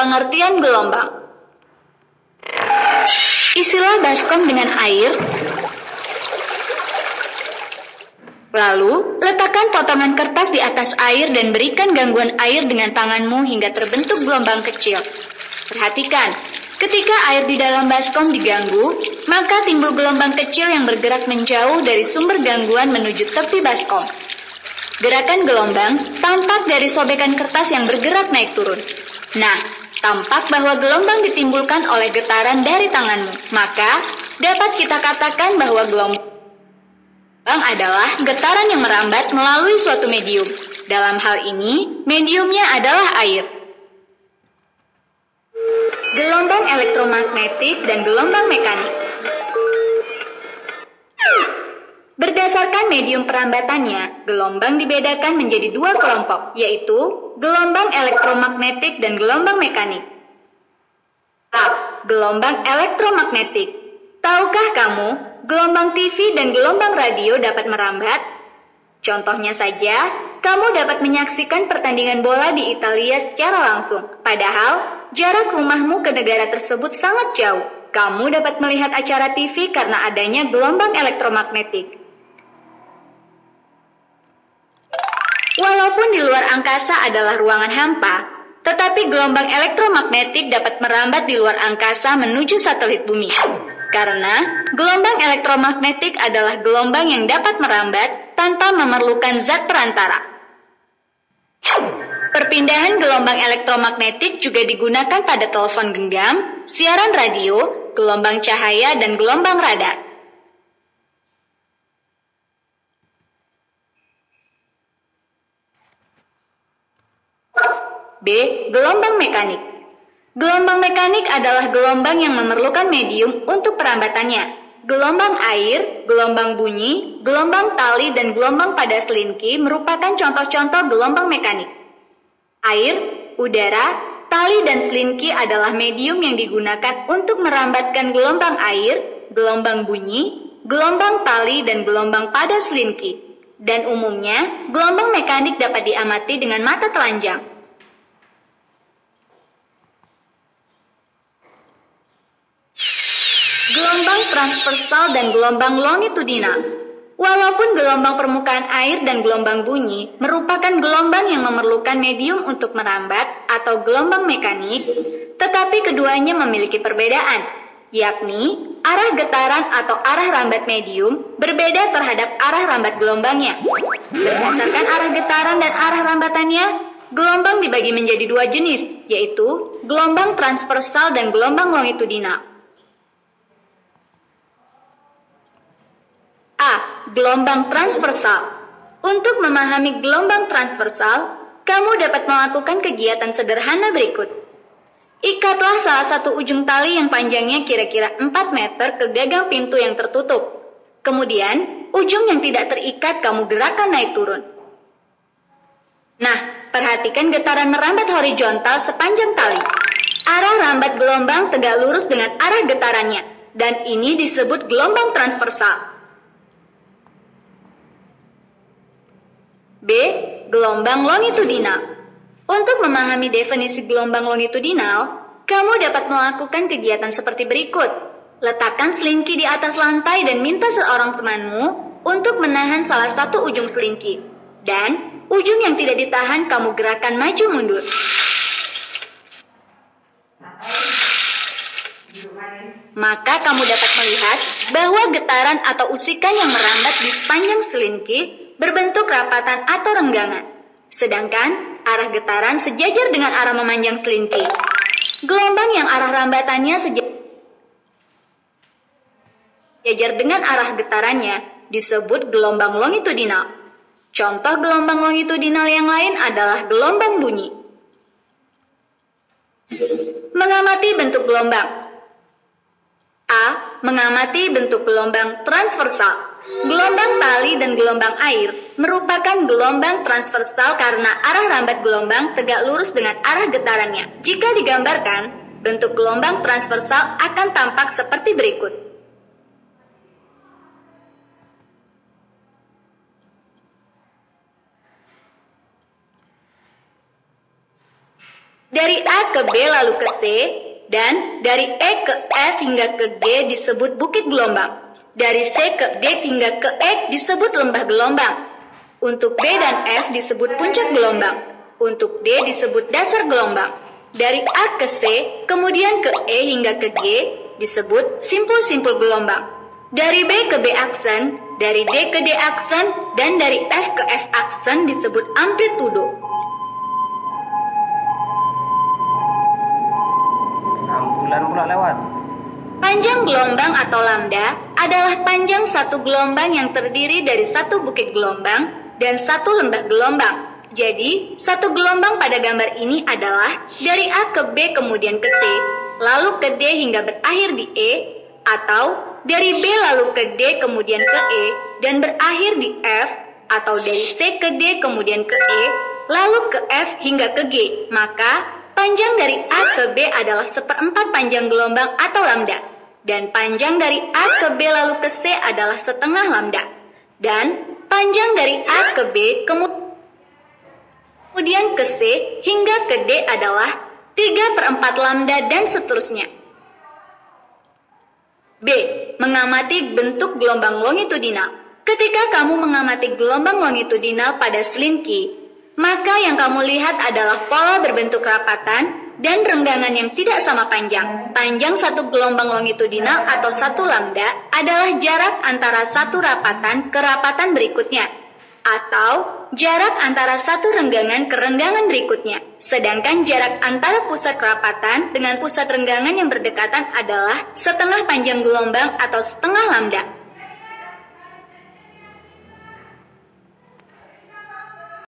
Pengertian gelombang. Isilah baskom dengan air, lalu letakkan potongan kertas di atas air dan berikan gangguan air dengan tanganmu hingga terbentuk gelombang kecil. Perhatikan, ketika air di dalam baskom diganggu, maka timbul gelombang kecil yang bergerak menjauh dari sumber gangguan menuju tepi baskom. Gerakan gelombang tampak dari sobekan kertas yang bergerak naik turun. Nah, tampak bahwa gelombang ditimbulkan oleh getaran dari tanganmu. Maka, dapat kita katakan bahwa gelombang adalah getaran yang merambat melalui suatu medium. Dalam hal ini, mediumnya adalah air. Gelombang elektromagnetik dan gelombang mekanik. Berdasarkan medium perambatannya, gelombang dibedakan menjadi dua kelompok, yaitu gelombang elektromagnetik dan gelombang mekanik. A. Gelombang elektromagnetik. Tahukah kamu, gelombang TV dan gelombang radio dapat merambat? Contohnya saja, kamu dapat menyaksikan pertandingan bola di Italia secara langsung. Padahal, jarak rumahmu ke negara tersebut sangat jauh. Kamu dapat melihat acara TV karena adanya gelombang elektromagnetik. Walaupun di luar angkasa adalah ruangan hampa, tetapi gelombang elektromagnetik dapat merambat di luar angkasa menuju satelit bumi. Karena gelombang elektromagnetik adalah gelombang yang dapat merambat tanpa memerlukan zat perantara. Perpindahan gelombang elektromagnetik juga digunakan pada telepon genggam, siaran radio, gelombang cahaya, dan gelombang radar. B. Gelombang mekanik. Gelombang mekanik adalah gelombang yang memerlukan medium untuk perambatannya. Gelombang air, gelombang bunyi, gelombang tali, dan gelombang pada selinki merupakan contoh-contoh gelombang mekanik. Air, udara, tali, dan selinki adalah medium yang digunakan untuk merambatkan gelombang air, gelombang bunyi, gelombang tali, dan gelombang pada selinki. Dan umumnya, gelombang mekanik dapat diamati dengan mata telanjang. Gelombang transversal dan gelombang longitudinal. Walaupun gelombang permukaan air dan gelombang bunyi merupakan gelombang yang memerlukan medium untuk merambat atau gelombang mekanik, tetapi keduanya memiliki perbedaan, yakni arah getaran atau arah rambat medium berbeda terhadap arah rambat gelombangnya. Berdasarkan arah getaran dan arah rambatannya, gelombang dibagi menjadi dua jenis, yaitu gelombang transversal dan gelombang longitudinal. A. Gelombang transversal. Untuk memahami gelombang transversal, kamu dapat melakukan kegiatan sederhana berikut. Ikatlah salah satu ujung tali yang panjangnya kira-kira 4 meter ke gagang pintu yang tertutup. Kemudian, ujung yang tidak terikat kamu gerakan naik turun. Nah, perhatikan getaran merambat horizontal sepanjang tali. Arah rambat gelombang tegak lurus dengan arah getarannya, dan ini disebut gelombang transversal. B. Gelombang longitudinal. Untuk memahami definisi gelombang longitudinal, kamu dapat melakukan kegiatan seperti berikut. Letakkan selingki di atas lantai dan minta seorang temanmu untuk menahan salah satu ujung selingki. Dan ujung yang tidak ditahan kamu gerakan maju mundur. Maka kamu dapat melihat bahwa getaran atau usikan yang merambat di sepanjang selingki berbentuk rapatan atau renggangan, sedangkan arah getaran sejajar dengan arah memanjang selingki. Gelombang yang arah rambatannya sejajar dengan arah getarannya disebut gelombang longitudinal. Contoh gelombang longitudinal yang lain adalah gelombang bunyi. Mengamati bentuk gelombang. A. Mengamati bentuk gelombang transversal. Gelombang tali dan gelombang air merupakan gelombang transversal karena arah rambat gelombang tegak lurus dengan arah getarannya. Jika digambarkan, bentuk gelombang transversal akan tampak seperti berikut. Dari A ke B lalu ke C, dan dari E ke F hingga ke G disebut bukit gelombang. Dari C ke D hingga ke E disebut lembah gelombang. Untuk B dan F disebut puncak gelombang. Untuk D disebut dasar gelombang. Dari A ke C, kemudian ke E hingga ke G disebut simpul-simpul gelombang. Dari B ke B aksen, dari D ke D aksen, dan dari F ke F aksen disebut amplitudo. 6 bulan pula lewat. Panjang gelombang atau lambda adalah panjang satu gelombang yang terdiri dari satu bukit gelombang dan satu lembah gelombang. Jadi, satu gelombang pada gambar ini adalah dari A ke B kemudian ke C, lalu ke D hingga berakhir di E, atau dari B lalu ke D kemudian ke E dan berakhir di F, atau dari C ke D kemudian ke E, lalu ke F hingga ke G. Maka, panjang dari A ke B adalah seperempat panjang gelombang atau lambda. Dan panjang dari A ke B lalu ke C adalah setengah lambda. Dan panjang dari A ke B kemudian ke C hingga ke D adalah 3/4 lambda dan seterusnya. B. Mengamati bentuk gelombang longitudinal. Ketika kamu mengamati gelombang longitudinal pada selinki, maka yang kamu lihat adalah pola berbentuk rapatan dan renggangan yang tidak sama panjang. Panjang satu gelombang longitudinal atau satu lambda adalah jarak antara satu rapatan ke rapatan berikutnya, atau jarak antara satu renggangan ke renggangan berikutnya. Sedangkan jarak antara pusat rapatan dengan pusat renggangan yang berdekatan adalah setengah panjang gelombang atau setengah lambda.